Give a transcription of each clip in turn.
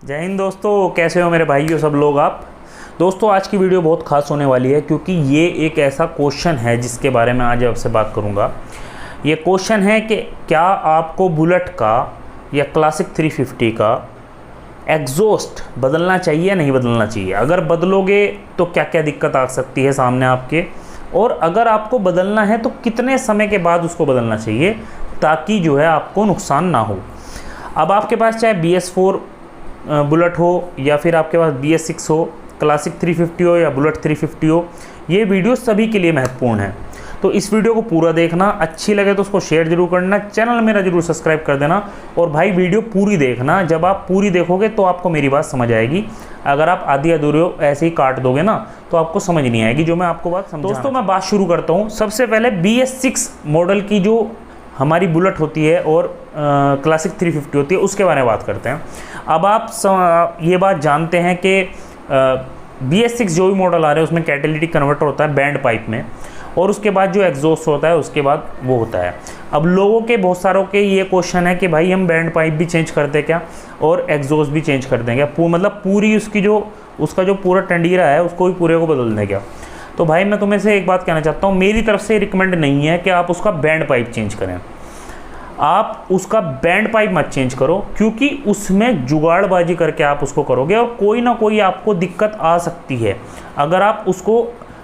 जय हिंद दोस्तों, कैसे हो मेरे भाइयों सब लोग। आप दोस्तों, आज की वीडियो बहुत खास होने वाली है क्योंकि ये एक ऐसा क्वेश्चन है जिसके बारे में आज आपसे बात करूंगा। ये क्वेश्चन है कि क्या आपको बुलेट का या क्लासिक 350 का एग्जॉस्ट बदलना चाहिए या नहीं बदलना चाहिए। अगर बदलोगे तो क्या क्या दिक्कत आ सकती है सामने आपके, और अगर आपको बदलना है तो कितने समय के बाद उसको बदलना चाहिए ताकि जो है आपको नुकसान ना हो। अब आपके पास चाहे BS4 बुलेट हो या फिर आपके पास BS6 हो, क्लासिक 350 हो या बुलेट 350 हो, ये वीडियो सभी के लिए महत्वपूर्ण है। तो इस वीडियो को पूरा देखना, अच्छी लगे तो उसको शेयर जरूर करना, चैनल मेरा जरूर सब्सक्राइब कर देना। और भाई वीडियो पूरी देखना, जब आप पूरी देखोगे तो आपको मेरी बात समझ आएगी। अगर आप आधी अधूरे ऐसे ही काट दोगे ना तो आपको समझ नहीं आएगी जो मैं आपको बात समझा। दोस्तों, मैं बात शुरू करता हूँ। सबसे पहले BS6 मॉडल की जो हमारी बुलेट होती है और क्लासिक 350 होती है उसके बारे में बात करते हैं। अब आप ये बात जानते हैं कि BS6 जो भी मॉडल आ रहे हैं उसमें कैटालिटिक कन्वर्टर होता है बैंड पाइप में, और उसके बाद जो एग्जॉस्ट होता है उसके बाद वो होता है। अब लोगों के बहुत सारों के ये क्वेश्चन है कि भाई हम बैंड पाइप भी चेंज कर दें क्या और एग्जॉस्ट भी चेंज कर दें क्या, मतलब पूरी उसका जो पूरा टंडीरा है उसको भी पूरे को बदल दें क्या। तो भाई मैं तुम्हें से एक बात कहना चाहता हूँ, मेरी तरफ से रिकमेंड नहीं है कि आप उसका बैंड पाइप चेंज करें। आप उसका बैंड पाइप मत चेंज करो क्योंकि उसमें जुगाड़बाजी करके आप उसको करोगे और कोई ना कोई आपको दिक्कत आ सकती है। अगर आप उसको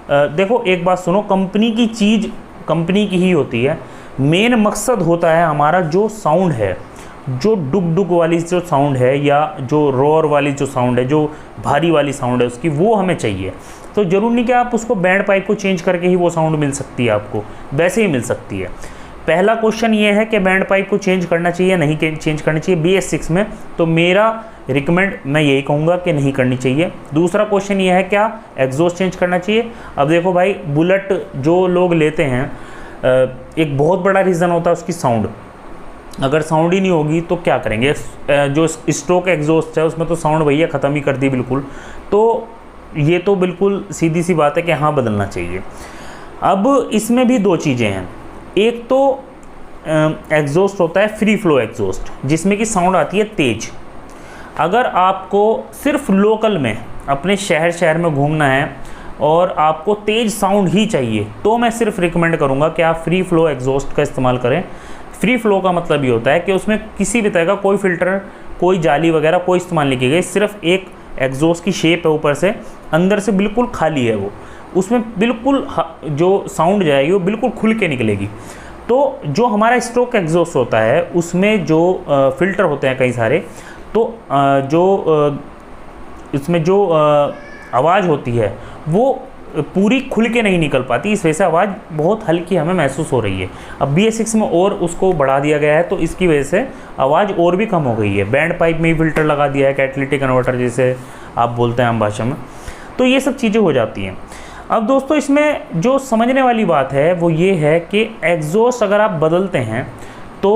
देखो, एक बात सुनो, कंपनी की चीज़ कंपनी की ही होती है। मेन मकसद होता है हमारा जो साउंड है, जो डुक डुक वाली जो साउंड है या जो रोर वाली जो साउंड है, जो भारी वाली साउंड है उसकी, वो हमें चाहिए। तो ज़रूर नहीं कि आप उसको बैंड पाइप को चेंज करके ही वो साउंड मिल सकती है, आपको वैसे ही मिल सकती है। पहला क्वेश्चन ये है कि बैंड पाइप को चेंज करना चाहिए या नहीं चेंज करनी चाहिए BS6 में, तो मेरा रिकमेंड मैं यही कहूँगा कि नहीं करनी चाहिए। दूसरा क्वेश्चन ये है क्या एग्जॉस्ट चेंज करना चाहिए। अब देखो भाई, बुलेट जो लोग लेते हैं एक बहुत बड़ा रीज़न होता है उसकी साउंड। अगर साउंड ही नहीं होगी तो क्या करेंगे। जो स्ट्रोक एग्जॉस्ट है उसमें तो साउंड भैया ख़त्म ही कर दी बिल्कुल। तो ये तो बिल्कुल सीधी सी बात है कि हाँ बदलना चाहिए। अब इसमें भी दो चीज़ें हैं। एक तो एग्जॉस्ट होता है फ्री फ्लो एग्जॉस्ट, जिसमें कि साउंड आती है तेज़। अगर आपको सिर्फ लोकल में अपने शहर में घूमना है और आपको तेज़ साउंड ही चाहिए तो मैं सिर्फ रिकमेंड करूँगा कि आप फ्री फ्लो एग्जॉस्ट का इस्तेमाल करें। फ्री फ्लो का मतलब ये होता है कि उसमें किसी भी तरह का कोई फ़िल्टर, कोई जाली वगैरह कोई इस्तेमाल नहीं की गई, सिर्फ एक एग्जॉस्ट की शेप है ऊपर से, अंदर से बिल्कुल खाली है वो, उसमें बिल्कुल जो साउंड जाएगी वो बिल्कुल खुल के निकलेगी। तो जो हमारा स्ट्रोक एग्जॉस्ट होता है उसमें जो फ़िल्टर होते हैं कई सारे, तो इसमें जो आवाज़ होती है वो पूरी खुल के नहीं निकल पाती, इस वजह से आवाज़ बहुत हल्की हमें महसूस हो रही है। अब BS6 में और उसको बढ़ा दिया गया है तो इसकी वजह से आवाज़ और भी कम हो गई है। बैंड पाइप में ही फ़िल्टर लगा दिया है, कैटालिटिक कन्वर्टर जिसे आप बोलते हैं आम भाषा में। तो ये सब चीज़ें हो जाती हैं। अब दोस्तों, इसमें जो समझने वाली बात है वो ये है कि एग्जॉस्ट अगर आप बदलते हैं तो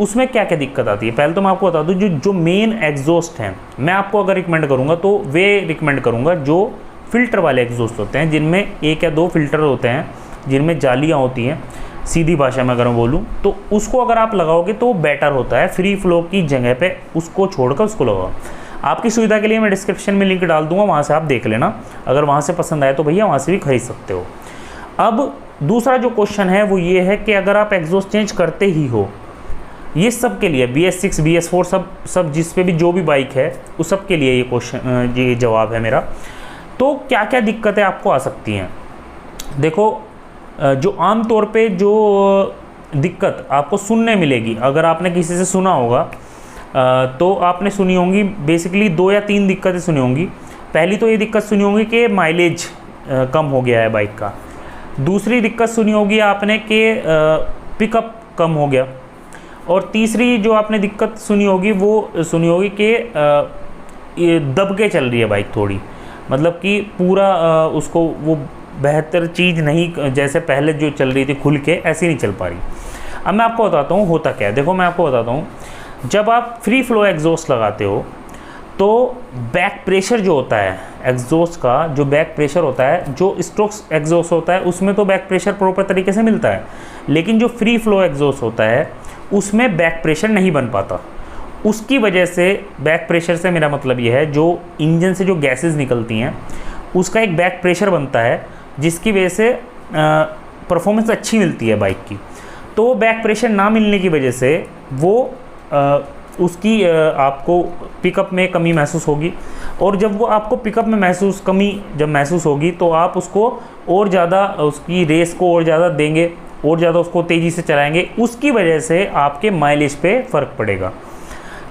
उसमें क्या क्या दिक्कत आती है। पहले तो मैं आपको बता दूं, जो मेन एग्जॉस्ट हैं, मैं आपको अगर रिकमेंड करूँगा तो वे रिकमेंड करूँगा जो फ़िल्टर वाले एग्जॉस्ट होते हैं, जिनमें एक या दो फ़िल्टर होते हैं, जिनमें जालियाँ होती हैं, सीधी भाषा में अगर मैं बोलूँ तो उसको अगर आप लगाओगे तो बेटर होता है। फ्री फ्लो की जगह पे उसको छोड़कर उसको लगाओ। आपकी सुविधा के लिए मैं डिस्क्रिप्शन में लिंक डाल दूंगा, वहाँ से आप देख लेना। अगर वहाँ से पसंद आए तो भैया वहाँ से भी खरीद सकते हो। अब दूसरा जो क्वेश्चन है वो ये है कि अगर आप एग्जॉस्ट चेंज करते ही हो, ये सब के लिए BS6 BS4 सब जिस पे भी जो भी बाइक है उस सब के लिए ये क्वेश्चन, ये जवाब है मेरा। तो क्या क्या दिक्कतें आपको आ सकती हैं। देखो, जो आम तौर पे जो दिक्कत आपको सुनने मिलेगी, अगर आपने किसी से सुना होगा तो आपने सुनी होंगी बेसिकली 2 या 3 दिक्कतें सुनी होंगी। पहली तो ये दिक्कत सुनी होगी कि माइलेज कम हो गया है बाइक का। दूसरी दिक्कत सुनी होगी आपने कि पिकअप कम हो गया। और तीसरी जो आपने दिक्कत सुनी होगी वो सुनी होगी कि ये दब के चल रही है बाइक थोड़ी, मतलब कि पूरा उसको वो बेहतर चीज़ नहीं, जैसे पहले जो चल रही थी खुल के, ऐसी नहीं चल पा रही। अब मैं आपको बताता हूँ होता क्या है। देखो, मैं आपको बताता हूँ, जब आप फ्री फ्लो एग्जॉस्ट लगाते हो तो बैक प्रेशर जो होता है एग्जॉस्ट का, जो बैक प्रेशर होता है, जो स्ट्रोक्स एग्जॉस्ट होता है उसमें तो बैक प्रेशर प्रॉपर तरीके से मिलता है, लेकिन जो फ्री फ्लो एग्जॉस्ट होता है उसमें बैक प्रेशर नहीं बन पाता। उसकी वजह से, बैक प्रेशर से मेरा मतलब ये है जो इंजन से जो गैसेस निकलती हैं उसका एक बैक प्रेशर बनता है, जिसकी वजह से परफॉर्मेंस अच्छी मिलती है बाइक की। तो वो बैक प्रेशर ना मिलने की वजह से वो उसकी आपको पिकअप में कमी महसूस होगी, और जब वो आपको पिकअप में कमी जब महसूस होगी तो आप उसको और ज़्यादा, उसकी रेस को और ज़्यादा देंगे, और ज़्यादा उसको तेज़ी से चलाएंगे, उसकी वजह से आपके माइलेज पे फ़र्क पड़ेगा।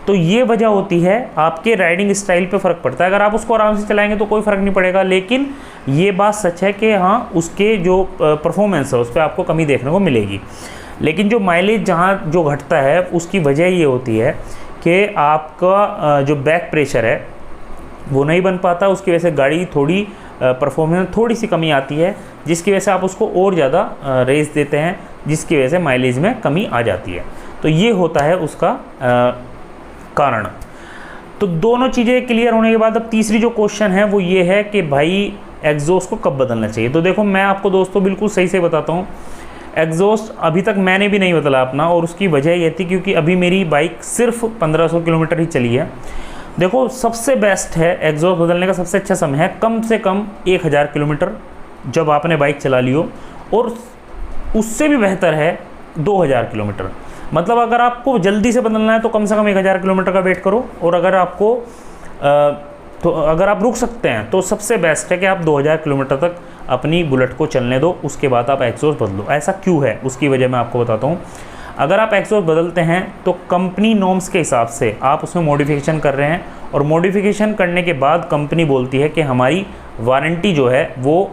तो ये वजह होती है, आपके राइडिंग स्टाइल पे फ़र्क पड़ता है। अगर आप उसको आराम से चलाएंगे तो कोई फ़र्क नहीं पड़ेगा, लेकिन ये बात सच है कि हाँ, उसके जो परफॉर्मेंस है उस पर आपको कमी देखने को मिलेगी। लेकिन जो माइलेज जहाँ जो घटता है उसकी वजह ये होती है कि आपका जो बैक प्रेशर है वो नहीं बन पाता, उसकी वजह से गाड़ी थोड़ी परफॉर्मेंस में थोड़ी सी कमी आती है, जिसकी वजह से आप उसको और ज़्यादा रेस देते हैं, जिसकी वजह से माइलेज में कमी आ जाती है। तो ये होता है उसका कारण। तो दोनों चीज़ें क्लियर होने के बाद अब तीसरी जो क्वेश्चन है वो ये है कि भाई एग्जॉस्ट को कब बदलना चाहिए। तो देखो, मैं आपको दोस्तों बिल्कुल सही से बताता हूँ, एग्जॉस्ट अभी तक मैंने भी नहीं बदला अपना, और उसकी वजह ये थी क्योंकि अभी मेरी बाइक सिर्फ 1500 किलोमीटर ही चली है। देखो, सबसे बेस्ट है एग्जॉस्ट बदलने का सबसे अच्छा समय है कम से कम 1000 किलोमीटर जब आपने बाइक चला ली हो, और उससे भी बेहतर है 2000 किलोमीटर। मतलब अगर आपको जल्दी से बदलना है तो कम से कम 1000 किलोमीटर का वेट करो, और अगर आपको तो अगर आप रुक सकते हैं तो सबसे बेस्ट है कि आप 2000 किलोमीटर तक अपनी बुलेट को चलने दो, उसके बाद आप एग्जॉस्ट बदलो। ऐसा क्यों है, उसकी वजह मैं आपको बताता हूँ। अगर आप एग्जॉस्ट बदलते हैं तो कंपनी नॉर्म्स के हिसाब से आप उसमें मॉडिफिकेशन कर रहे हैं, और मॉडिफिकेशन करने के बाद कंपनी बोलती है कि हमारी वारंटी जो है वो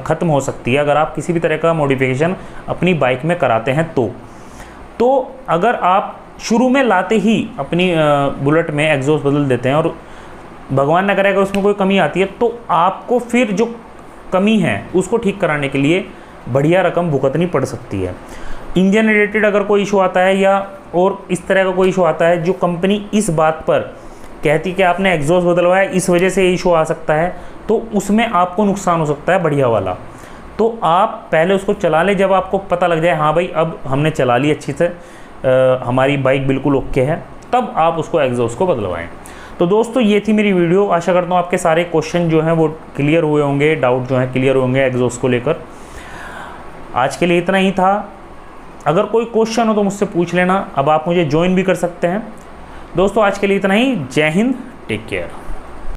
ख़त्म हो सकती है अगर आप किसी भी तरह का मॉडिफिकेशन अपनी बाइक में कराते हैं। तो अगर आप शुरू में लाते ही अपनी बुलेट में एग्जॉस्ट बदल देते हैं और भगवान न करे अगर उसमें कोई कमी आती है, तो आपको फिर जो कमी है उसको ठीक कराने के लिए बढ़िया रकम भुगतनी पड़ सकती है। इंजन रिलेटेड अगर कोई इशू आता है या और इस तरह का कोई इशू आता है जो कंपनी इस बात पर कहती कि आपने एग्जॉस्ट बदलवाया इस वजह से ये इशू आ सकता है, तो उसमें आपको नुकसान हो सकता है बढ़िया वाला। तो आप पहले उसको चला लें, जब आपको पता लग जाए हाँ भाई अब हमने चला ली अच्छी से, हमारी बाइक बिल्कुल ओके है, तब आप उसको एग्जॉस्ट को बदलवाएं। तो दोस्तों, ये थी मेरी वीडियो। आशा करता हूँ आपके सारे क्वेश्चन जो हैं वो क्लियर हुए होंगे, डाउट जो हैं क्लियर होंगे एग्जॉस्ट को लेकर। आज के लिए इतना ही था। अगर कोई क्वेश्चन हो तो मुझसे पूछ लेना। अब आप मुझे ज्वाइन भी कर सकते हैं। दोस्तों, आज के लिए इतना ही। जय हिंद, टेक केयर।